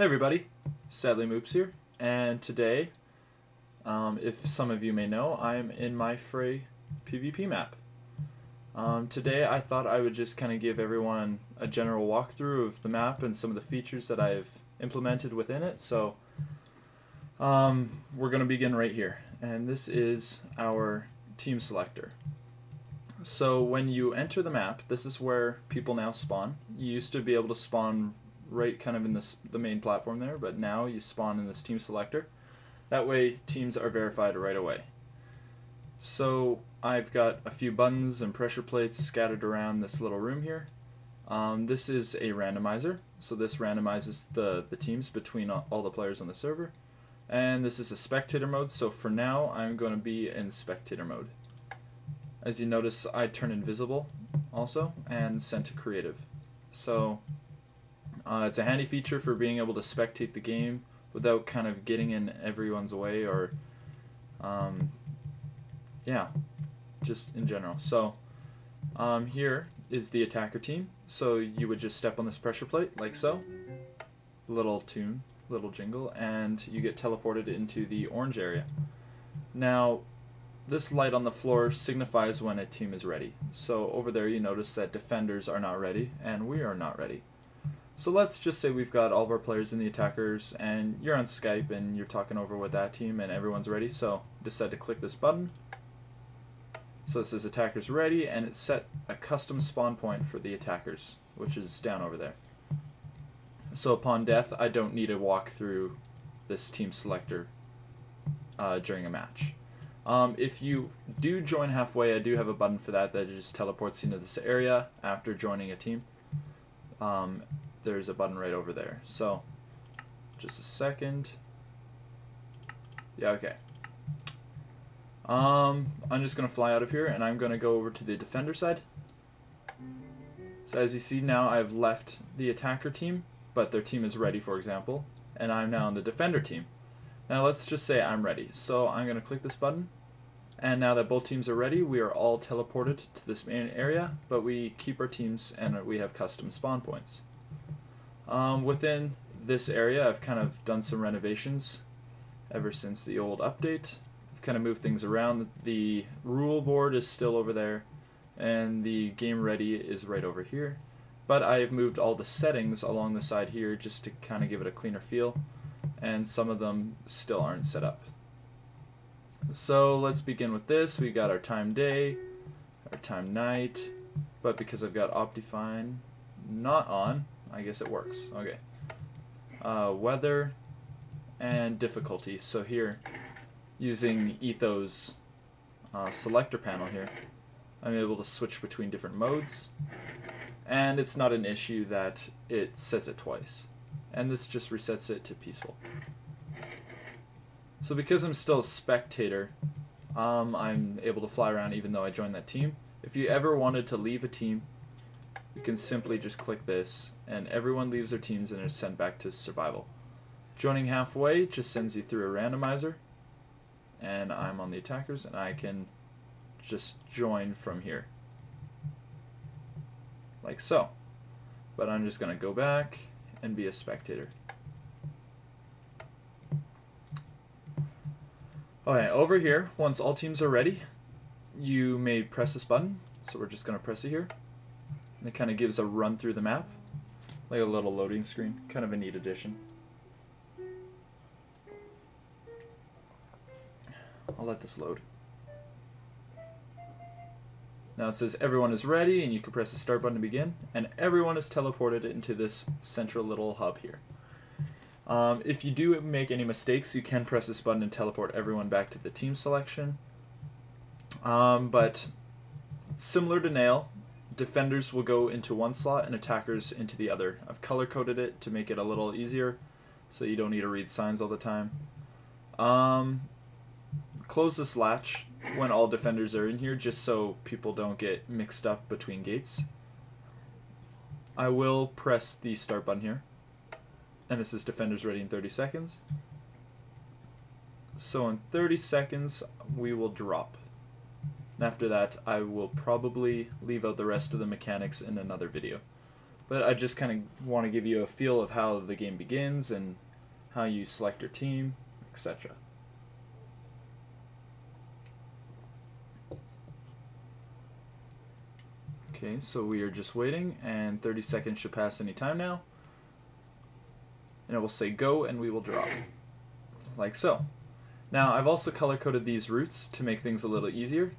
Hey everybody, Sadlymoops here, and today, if some of you may know, I'm in my FRAY PvP map. Today I thought I would just kind of give everyone a general walkthrough of the map and some of the features that I've implemented within it, so we're going to begin right here, and this is our team selector. So when you enter the map, this is where people now spawn. You used to be able to spawn right kind of in the main platform there, but now you spawn in this team selector. That way teams are verified right away. So I've got a few buttons and pressure plates scattered around this little room here. This is a randomizer, so this randomizes the teams between all the players on the server. And this is a spectator mode, so for now I'm going to be in spectator mode. As you notice, I turn invisible also and send to creative. So it's a handy feature for being able to spectate the game without kind of getting in everyone's way or yeah, just in general. So here is the attacker team. So you would just step on this pressure plate like so, little tune, little jingle, and you get teleported into the orange area. Now this light on the floor signifies when a team is ready. So over there you notice that defenders are not ready and we are not ready. So let's just say we've got all of our players in the attackers and you're on Skype and you're talking over with that team and everyone's ready, so decide to click this button. So it says attackers ready and it's set a custom spawn point for the attackers, which is down over there. So upon death I don't need to walk through this team selector during a match. If you do join halfway, I do have a button for that just teleports you into this area after joining a team. There's a button right over there. So, just a second. Yeah, okay. I'm just going to fly out of here and I'm going to go over to the defender side. So as you see now, I've left the attacker team, but their team is ready, for example, and I'm now on the defender team. Now let's just say I'm ready. So I'm going to click this button, and now that both teams are ready, we are all teleported to this main area, but we keep our teams and we have custom spawn points. Within this area, I've kind of done some renovations ever since the old update. I've kind of moved things around. The rule board is still over there, and the game ready is right over here. But I have moved all the settings along the side here just to kind of give it a cleaner feel, and some of them still aren't set up. So let's begin with this. We got our time day, our time night, but because I've got Optifine not on, I guess it works. Okay. Weather and difficulty. So here, using Etho's selector panel here, I'm able to switch between different modes, and it's not an issue that it says it twice. And this just resets it to peaceful. So because I'm still a spectator, I'm able to fly around even though I joined that team. If you ever wanted to leave a team, you can simply just click this and everyone leaves their teams and is sent back to survival. Joining halfway just sends you through a randomizer, and I'm on the attackers and I can just join from here. Like so. But I'm just going to go back and be a spectator. Okay, over here, once all teams are ready, you may press this button. So we're just going to press it here. And it kind of gives a run through the map, like a little loading screen. Kind of a neat addition. I'll let this load. Now it says everyone is ready, and you can press the start button to begin, and everyone is teleported into this central little hub here. If you do make any mistakes, you can press this button and teleport everyone back to the team selection. But similar to Nail, defenders will go into one slot and attackers into the other. I've color-coded it to make it a little easier, so you don't need to read signs all the time. Close this latch when all defenders are in here, just so people don't get mixed up between gates. I will press the start button here, and it says defenders ready in 30 seconds. So in 30 seconds we will drop. And after that I will probably leave out the rest of the mechanics in another video. But I just kind of want to give you a feel of how the game begins and how you select your team, etc. Okay, so we are just waiting, and 30 seconds should pass any time now. And it will say go, and we will drop. Like so. Now, I've also color-coded these routes to make things a little easier.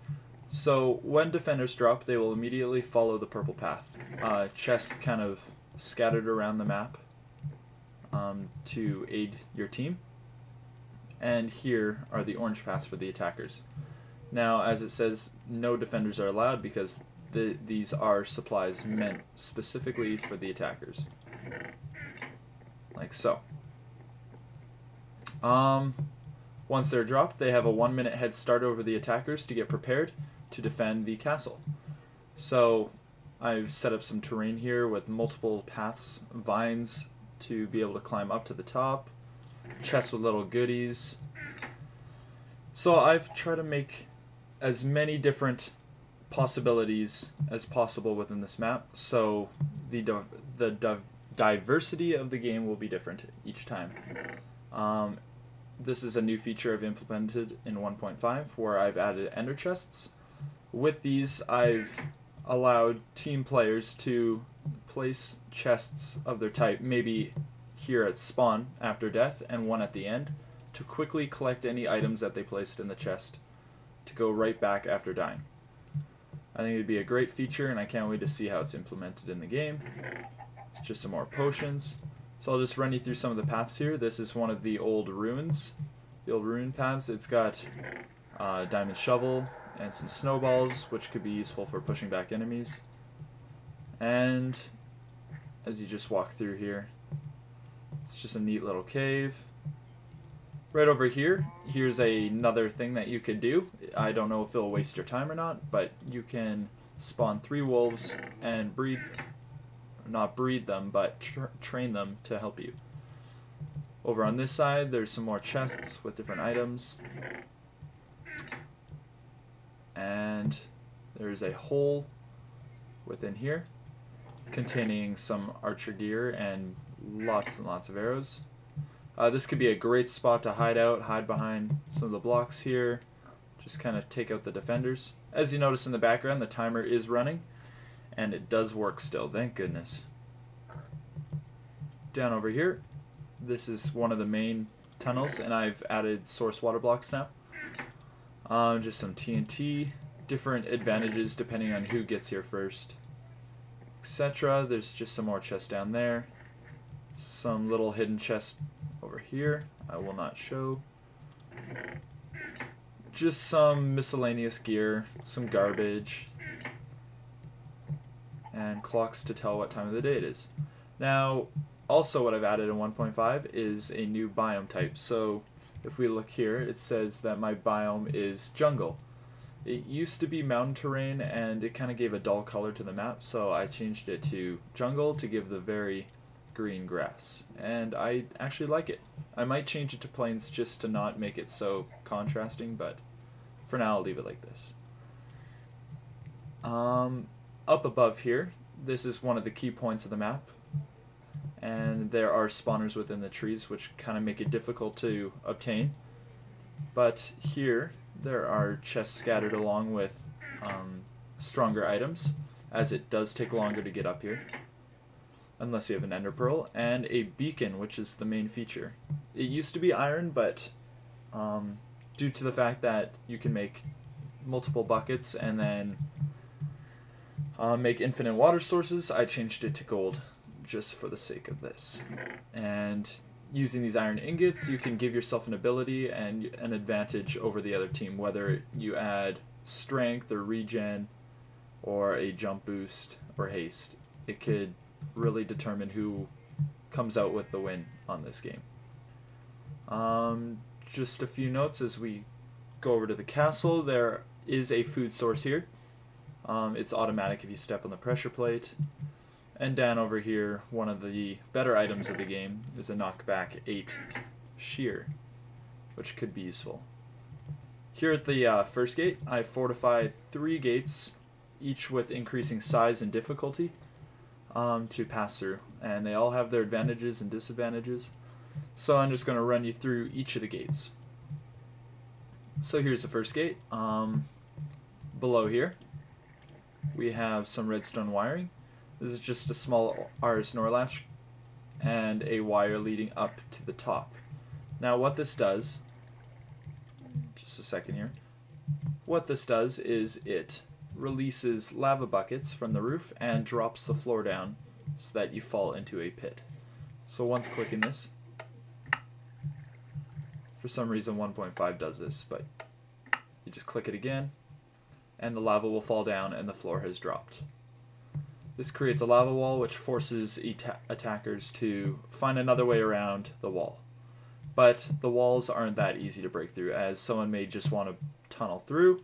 So, when defenders drop, they will immediately follow the purple path. Chests kind of scattered around the map to aid your team. And here are the orange paths for the attackers. Now, as it says, no defenders are allowed because these are supplies meant specifically for the attackers. Like so. Once they're dropped, they have a 1-minute head start over the attackers to get prepared to defend the castle. So I've set up some terrain here with multiple paths, vines to be able to climb up to the top, chests with little goodies. So I've tried to make as many different possibilities as possible within this map, so the diversity of the game will be different each time. This is a new feature I've implemented in 1.5 where I've added ender chests. With these, I've allowed team players to place chests of their type, maybe here at spawn after death and one at the end, to quickly collect any items that they placed in the chest to go right back after dying. I think it'd be a great feature, and I can't wait to see how it's implemented in the game. It's just some more potions. So I'll just run you through some of the paths here. This is one of the old ruins, the old ruin paths. It's got a diamond shovel and some snowballs, which could be useful for pushing back enemies. And as you just walk through here, it's just a neat little cave. Right over here, here's another thing that you could do. I don't know if it'll waste your time or not, but you can spawn 3 wolves and not breed them, but train them to help you. Over on this side, there's some more chests with different items. And there's a hole within here containing some archer gear and lots of arrows. This could be a great spot to hide behind some of the blocks here. Just kind of take out the defenders. As you notice in the background, the timer is running. And it does work still, thank goodness. Down over here, this is one of the main tunnels, and I've added source water blocks now. Just some TNT, different advantages depending on who gets here first, etc. There's just some more chests down there. Some little hidden chests over here, I will not show. Just some miscellaneous gear, some garbage, and clocks to tell what time of the day it is. Now, also what I've added in 1.5 is a new biome type. So if we look here, it says that my biome is jungle. It used to be mountain terrain, and it kind of gave a dull color to the map, so I changed it to jungle to give the very green grass. And I actually like it. I might change it to plains just to not make it so contrasting, but for now I'll leave it like this. Up above here, this is one of the key points of the map, and there are spawners within the trees which kind of make it difficult to obtain. But here there are chests scattered along with stronger items, as it does take longer to get up here unless you have an ender pearl, and a beacon, which is the main feature. It used to be iron, but due to the fact that you can make multiple buckets and then make infinite water sources, I changed it to gold just for the sake of this. And using these iron ingots, you can give yourself an ability and an advantage over the other team, whether you add strength or regen or a jump boost or haste. It could really determine who comes out with the win on this game. Just a few notes as we go over to the castle. There is a food source here. It's automatic if you step on the pressure plate. And down over here, one of the better items of the game is a knockback 8 shear, which could be useful. Here at the first gate, I fortified 3 gates, each with increasing size and difficulty. to pass through, and they all have their advantages and disadvantages. So I'm just going to run you through each of the gates. So here's the first gate. Below here we have some redstone wiring. This is just a small RS NOR latch and a wire leading up to the top. Now what this does, just a second here, what this does is it releases lava buckets from the roof and drops the floor down so that you fall into a pit. So once clicking this, for some reason 1.5 does this, but you just click it again and the lava will fall down and the floor has dropped. This creates a lava wall which forces attackers to find another way around the wall. But the walls aren't that easy to break through, as someone may just want to tunnel through,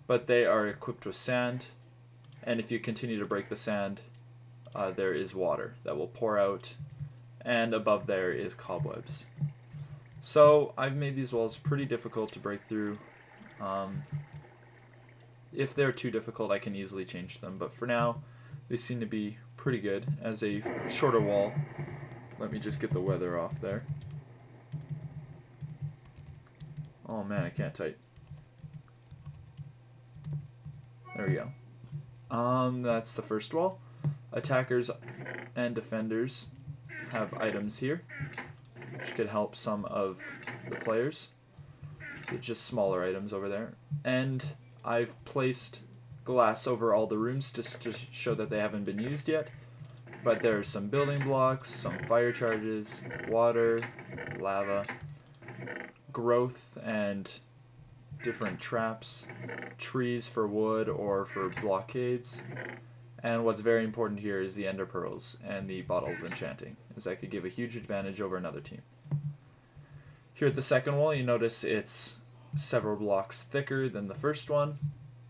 but they are equipped with sand, and if you continue to break the sand, there is water that will pour out, and above there is cobwebs. So I've made these walls pretty difficult to break through. If they're too difficult, I can easily change them, but for now they seem to be pretty good as a shorter wall. Let me just get the weather off there. Oh man, I can't type. There we go. That's the first wall. Attackers and defenders have items here, which could help some of the players. They're just smaller items over there. And I've placed glass over all the rooms just to show that they haven't been used yet. But there are some building blocks, some fire charges, water, lava, growth, and different traps, trees for wood or for blockades. And what's very important here is the ender pearls and the bottle of enchanting, as that could give a huge advantage over another team. Here at the second wall, you notice it's several blocks thicker than the first one,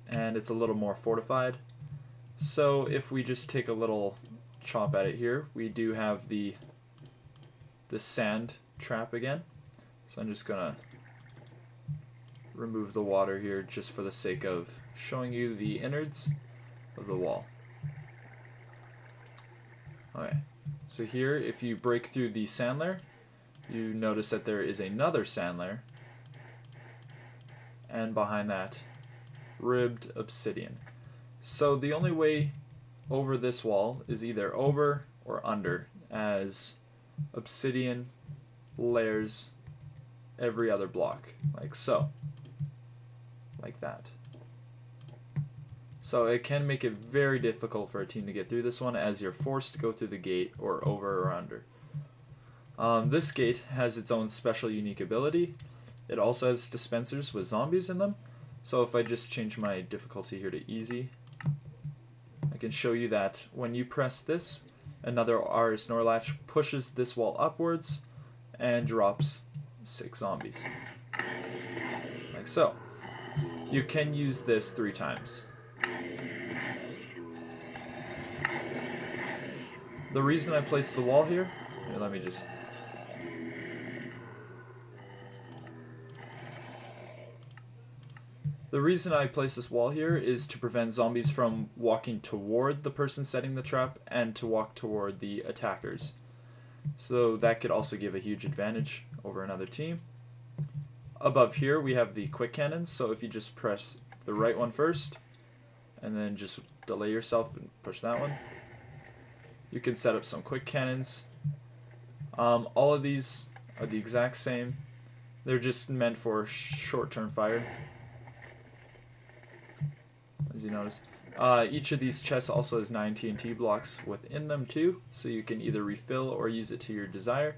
and it's a little more fortified. So if we just take a little chop at it here, we do have the sand trap again. So I'm just gonna remove the water here just for the sake of showing you the innards of the wall. Okay, so here if you break through the sand layer, you notice that there is another sand layer, and behind that, ribbed obsidian. So the only way over this wall is either over or under, as obsidian layers every other block, like so, like that. So it can make it very difficult for a team to get through this one, as you're forced to go through the gate or over or under. This gate has its own special unique ability. It also has dispensers with zombies in them. So if I just change my difficulty here to easy, I can show you that when you press this, another RS NOR latch pushes this wall upwards and drops 6 zombies. Like so. You can use this 3 times. The reason I placed the wall here, let me just... The reason I place this wall here is to prevent zombies from walking toward the person setting the trap and to walk toward the attackers. So that could also give a huge advantage over another team. Above here we have the quick cannons, so if you just press the right one first and then just delay yourself and push that one, you can set up some quick cannons. All of these are the exact same. They're just meant for short-term fire, as you notice. Each of these chests also has 9 TNT blocks within them too, so you can either refill or use it to your desire.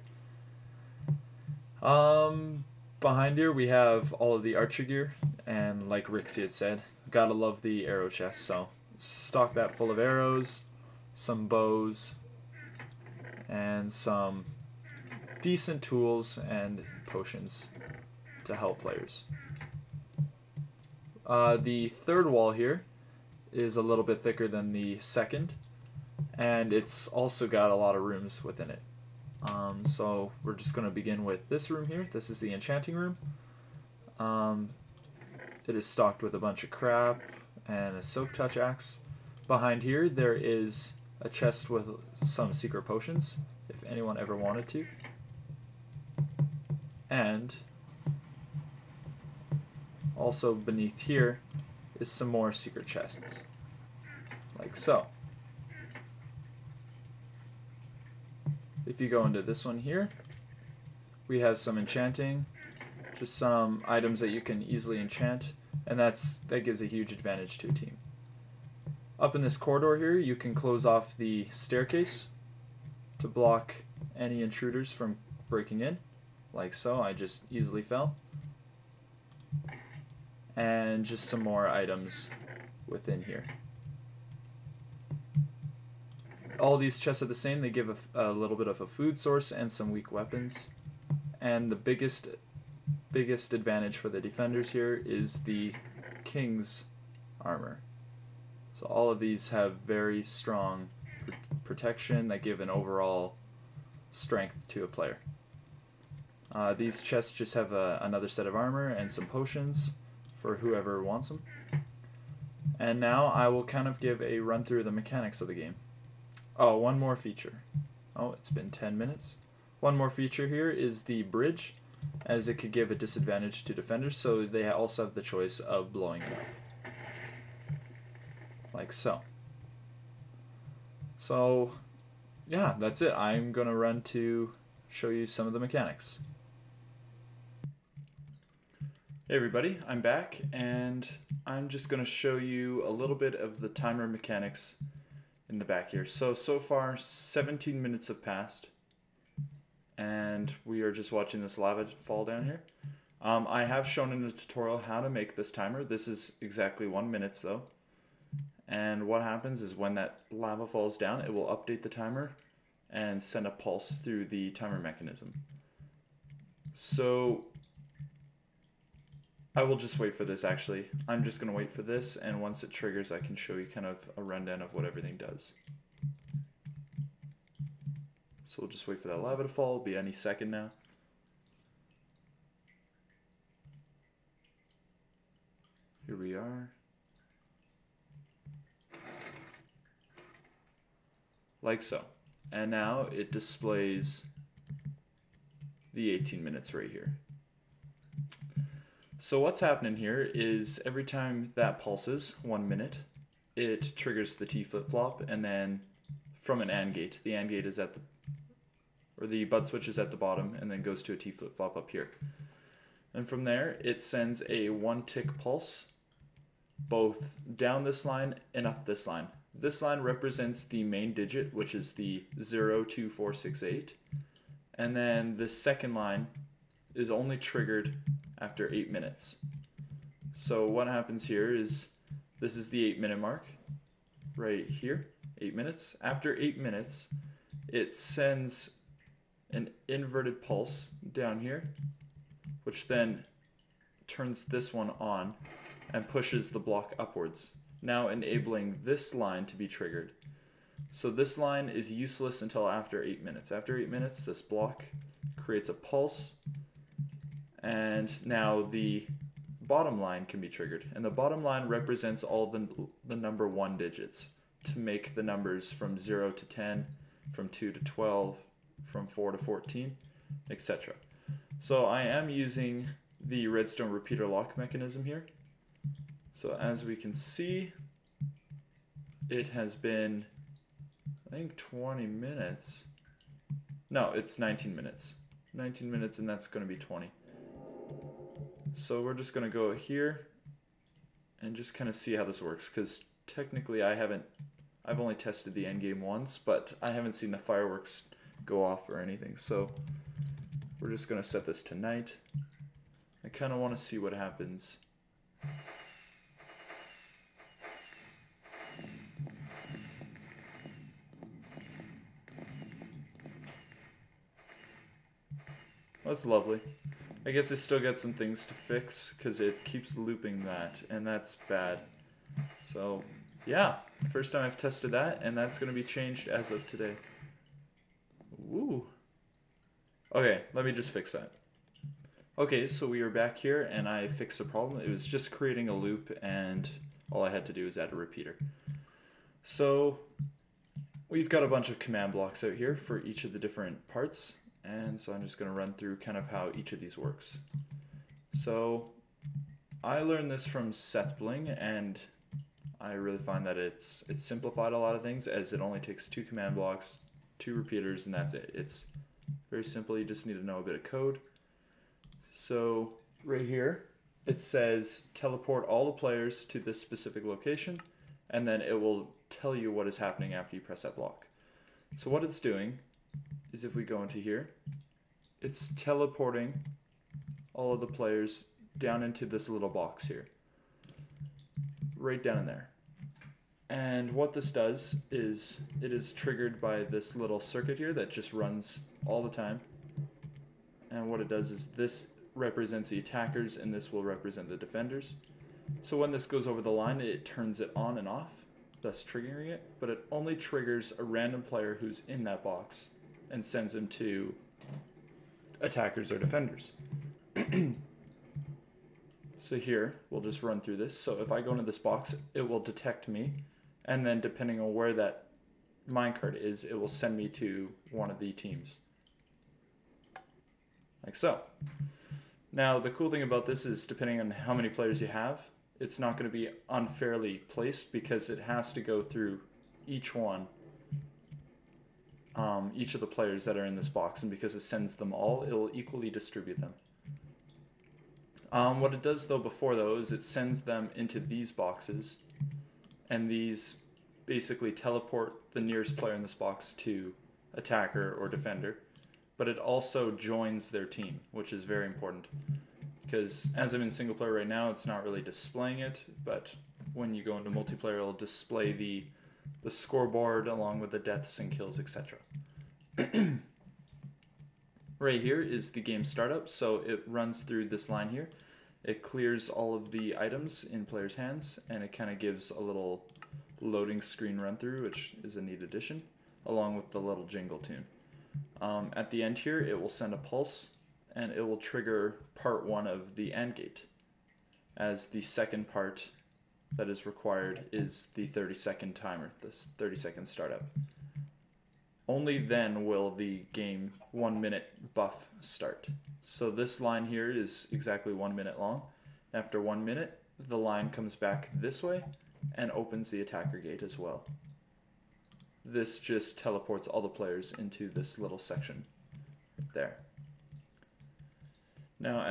Behind here we have all of the archer gear, and like Rixie had said, gotta love the arrow chest, so stock that full of arrows, some bows, and some decent tools and potions to help players. The third wall here is a little bit thicker than the second, and it's also got a lot of rooms within it. So we're just going to begin with this room here. This is the enchanting room. It is stocked with a bunch of crap and a silk touch axe. Behind here there is a chest with some secret potions, if anyone ever wanted to. And also beneath here is some more secret chests, like so. If you go into this one here, we have some enchanting, just some items that you can easily enchant, and that gives a huge advantage to a team. Up in this corridor here, you can close off the staircase to block any intruders from breaking in, like so. I just easily fell. And just some more items within here. All these chests are the same. They give a little bit of a food source and some weak weapons. And the biggest advantage for the defenders here is the king's armor. So all of these have very strong protection that give an overall strength to a player. These chests just have another set of armor and some potions for whoever wants them. And now I will kind of give a run through of the mechanics of the game. Oh, one more feature. Oh, it's been 10 minutes. One more feature here is the bridge, as it could give a disadvantage to defenders, so they also have the choice of blowing it up. Like so. So, yeah, that's it. I'm going to run to show you some of the mechanics. Hey everybody, I'm back, and I'm just going to show you a little bit of the timer mechanics in the back here. So far 17 minutes have passed, and we are just watching this lava fall down here. I have shown in the tutorial how to make this timer. This is exactly 1 minute though. And what happens is when that lava falls down, it will update the timer and send a pulse through the timer mechanism. So I will just wait for this actually. I'm just going to wait for this, and once it triggers I can show you kind of a rundown of what everything does. So we'll just wait for that lava to fall. It'll be any second now. Here we are. Like so. And now it displays the 18 minutes right here. So what's happening here is every time that pulses 1 minute, it triggers the T flip-flop, and then from an AND gate. The AND gate is at the, or the bud switch is at the bottom, and then goes to a T flip-flop up here. And from there, it sends a 1 tick pulse, both down this line and up this line. This line represents the main digit, which is the 02468, and then the second line is only triggered after 8 minutes. So what happens here is, this is the 8-minute mark right here, 8 minutes. After 8 minutes, it sends an inverted pulse down here, which then turns this one on and pushes the block upwards, now enabling this line to be triggered. So this line is useless until after 8 minutes. After 8 minutes, this block creates a pulse, and now the bottom line can be triggered. And the bottom line represents all the number 1 digits to make the numbers from 0 to 10, from 2 to 12, from 4 to 14, etc. So I am using the redstone repeater lock mechanism here. So as we can see, it has been, I think, 20 minutes. No, it's 19 minutes. 19 minutes, and that's going to be 20. So we're just going to go here and just kind of see how this works, because technically I've only tested the endgame once, but I haven't seen the fireworks go off or anything. So we're just going to set this to night. I kind of want to see what happens. That's lovely. I guess I still got some things to fix because it keeps looping that, and that's bad. So yeah, first time I've tested that, and that's going to be changed as of today. Woo. Okay, let me just fix that. Okay, so we are back here, and I fixed the problem. It was just creating a loop, and all I had to do is add a repeater. So we've got a bunch of command blocks out here for each of the different parts, and so I'm just going to run through kind of how each of these works. So I learned this from Seth Bling, and I really find that it's simplified a lot of things, as it only takes 2 command blocks, 2 repeaters, and that's it. It's very simple. You just need to know a bit of code. So right here it says teleport all the players to this specific location, and then it will tell you what is happening after you press that block. So what it's doing is, if we go into here, it's teleporting all of the players down into this little box here, right down in there. And what this does is it is triggered by this little circuit here that just runs all the time. And what it does is this represents the attackers and this will represent the defenders. So when this goes over the line, it turns it on and off, thus triggering it, but it only triggers a random player who's in that box and sends him to attackers or defenders. So here, we'll just run through this. So if I go into this box, it will detect me, and then depending on where that minecart is, it will send me to one of the teams. Like so. Now, the cool thing about this is, depending on how many players you have, it's not going to be unfairly placed, because it has to go through each one, each of the players that are in this box, and because it sends them all, it will equally distribute them. What it does before is it sends them into these boxes, and these basically teleport the nearest player in this box to attacker or defender, but it also joins their team, which is very important, because as I'm in single player right now, it's not really displaying it, but when you go into multiplayer, it'll display the scoreboard along with the deaths and kills, etc. Right here is the game startup, so it runs through this line here. It clears all of the items in players' hands, and it kind of gives a little loading screen run through, which is a neat addition, along with the little jingle tune. At the end here, it will send a pulse, and it will trigger part 1 of the AND gate, as the second part that is required is the 30-second timer, this 30-second startup. Only then will the game 1-minute buff start. So this line here is exactly 1 minute long. After 1 minute, the line comes back this way and opens the attacker gate as well. This just teleports all the players into this little section right there. Now,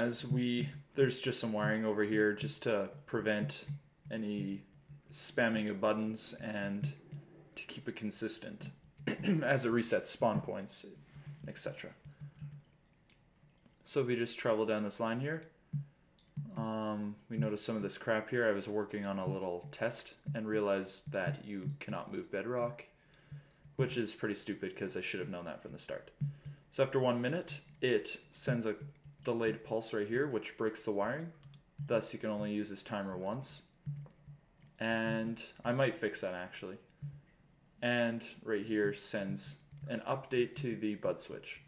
there's just some wiring over here just to prevent any spamming of buttons and to keep it consistent as it resets spawn points, etc. So if we just travel down this line here, we notice some of this crap here. I was working on a little test and realized that you cannot move bedrock, which is pretty stupid because I should have known that from the start. So after 1 minute, it sends a delayed pulse right here, which breaks the wiring. Thus, you can only use this timer once. And I might fix that actually. And right here sends an update to the bud switch.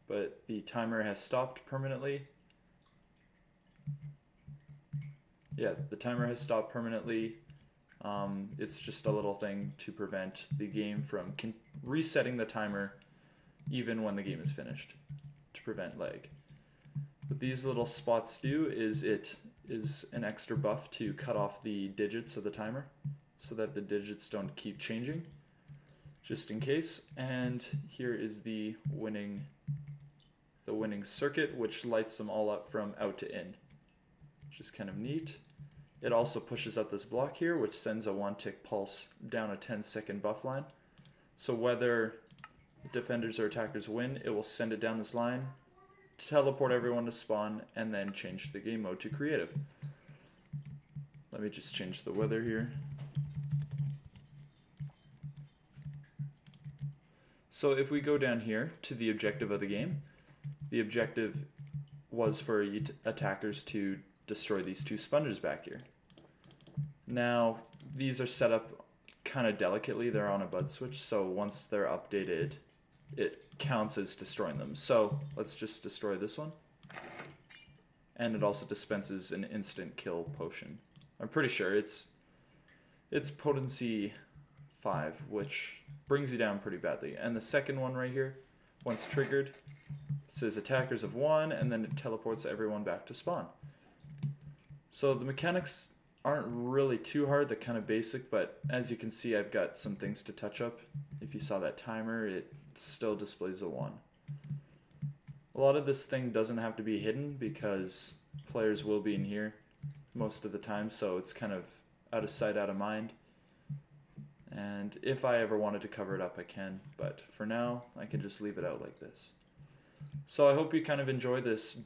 But the timer has stopped permanently. Yeah, the timer has stopped permanently. It's just a little thing to prevent the game from resetting the timer even when the game is finished, to prevent lag. What these little spots do is it is an extra buff to cut off the digits of the timer so that the digits don't keep changing, just in case. And here is the winning circuit, which lights them all up from out to in, which is kind of neat. It also pushes up this block here, which sends a 1-tick pulse down a 10-second buff line. So whether defenders or attackers win, it will send it down this line, teleport everyone to spawn, and then change the game mode to creative. Let me just change the weather here. So if we go down here to the objective of the game, the objective was for attackers to destroy these 2 sponges back here. Now, these are set up kind of delicately. They're on a bud switch, so once they're updated, it counts as destroying them. So let's just destroy this one. And it also dispenses an instant kill potion. I'm pretty sure it's potency 5, which brings you down pretty badly. And the second one right here, once triggered, says attackers of 1, and then it teleports everyone back to spawn. So the mechanics aren't really too hard, they're kind of basic, but as you can see I've got some things to touch up. If you saw that timer, it still displays a 1. A lot of this thing doesn't have to be hidden because players will be in here most of the time, so it's kind of out of sight, out of mind. And if I ever wanted to cover it up, I can, but for now I can just leave it out like this. So I hope you kind of enjoy this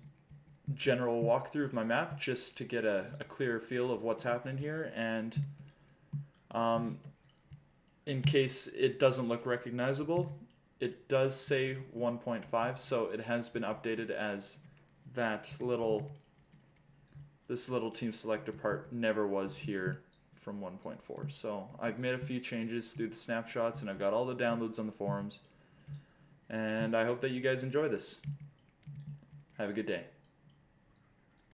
general walkthrough of my map just to get a clearer feel of what's happening here, and in case it doesn't look recognizable, it does say 1.5, so it has been updated as this little team selector part never was here from 1.4. So I've made a few changes through the snapshots, and I've got all the downloads on the forums, and I hope that you guys enjoy this. Have a good day.